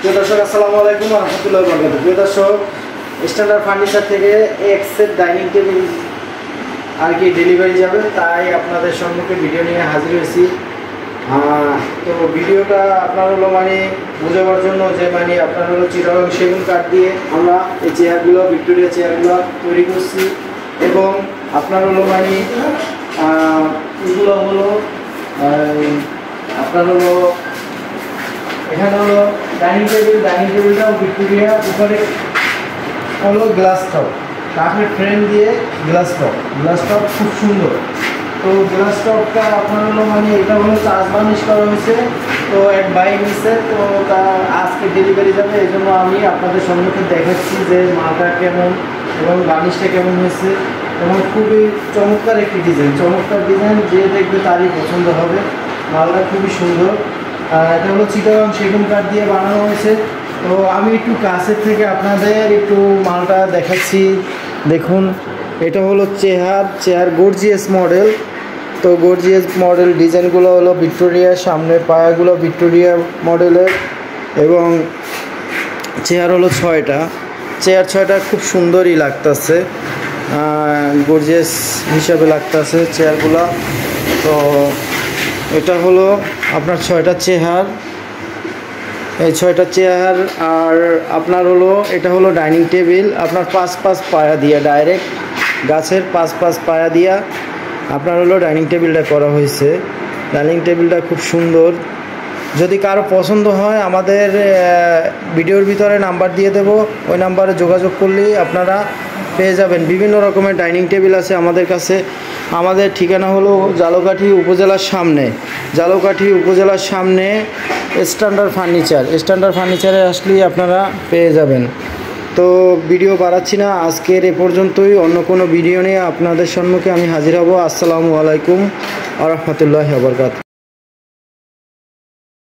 প্রিয় দর্শক আসসালামু আলাইকুম ওয়া রাহমাতুল্লাহি ওয়া বারাকাতুহু। প্রিয় দর্শক, স্ট্যান্ডার্ড ফার্নিচার থেকে এক্সের ডাইনিং টেবিল আর কি ডেলিভারি যাবে, তাই আপনাদের সম্মুখে ভিডিও নিয়ে হাজির হয়েছি। তো ভিডিওটা আপনার হলো মানে বোঝাবার জন্য যে মানে আপনার হলো চিটাগং সেগুন কাঠ দিয়ে আমরা এই চেয়ারগুলো, ভিক্টোরিয়া চেয়ারগুলো তৈরি করছি এবং আপনার হলো মানে এগুলো হলো আপনার হলো এখানে হলো ডাইনিং টেবিলটাও ভিক্টোরিয়া, উপরে হলো গ্লাস টপ, কাঠের ফ্রেম দিয়ে গ্লাস টপ খুব সুন্দর। তো গ্লাস টপটা আপনার হলো মানে এটা হলো চার্জ বার্নিশ করা হয়েছে, তো এক বাই নিচ্ছে, তো তা আজকে ডেলিভারি যাবে, এই জন্য আমি আপনাদের সম্মুখে দেখাচ্ছি যে মালটা কেমন এবং বার্নিশটা কেমন হয়েছে এবং খুবই চমৎকার একটি ডিজাইন, যে দেখবে তারই পছন্দ হবে। মালটা খুবই সুন্দর। এটা হলো চিটাগং সেগুন কাঠ দিয়ে বানানো হয়েছে। তো আমি একটু কাছের থেকে আপনাদের একটু মালটা দেখাচ্ছি। দেখুন, এটা হলো চেয়ার গর্জিয়াস মডেল। তো গর্জিয়াস মডেল ডিজাইনগুলো হলো ভিক্টোরিয়ার, সামনের পায়াগুলো ভিক্টোরিয়া মডেলের এবং চেয়ার হলো ছয়টা খুব সুন্দরই লাগতেছে, গর্জিয়াস হিসাবে লাগতেছে চেয়ারগুলো। তো এটা হলো আপনার 6টা চেয়ার, এই 6টা চেয়ার। আর আপনার হলো এটা হলো ডাইনিং টেবিল, আপনার 5 পায়া দিয়া, ডাইরেক্ট গাছের 5 পায়া দিয়া আপনার হলো ডাইনিং টেবিলটা করা হয়েছে। ডাইনিং টেবিলটা খুব সুন্দর। যদি কারো পছন্দ হয় আমাদের ভিডিওর ভিতরে নাম্বার দিয়ে দেব, ওই নাম্বারে যোগাযোগ করলেই আপনারা পেয়ে যাবেন। বিভিন্ন রকমের ডাইনিং টেবিল আছে আমাদের কাছে। আমাদের ঠিকানা হলো ঝালকাঠি উপজেলার সামনে স্ট্যান্ডার্ড ফার্নিচারে আসলেই আপনারা পেয়ে যাবেন। তো ভিডিও বাড়াচ্ছি না, আজকের এ পর্যন্তই। অন্য কোনো ভিডিও নিয়ে আপনাদের সম্মুখে আমি হাজির হব। আসসালামু আলাইকুম ওয়া রাহমাতুল্লাহি ওয়া বারাকাতুহু।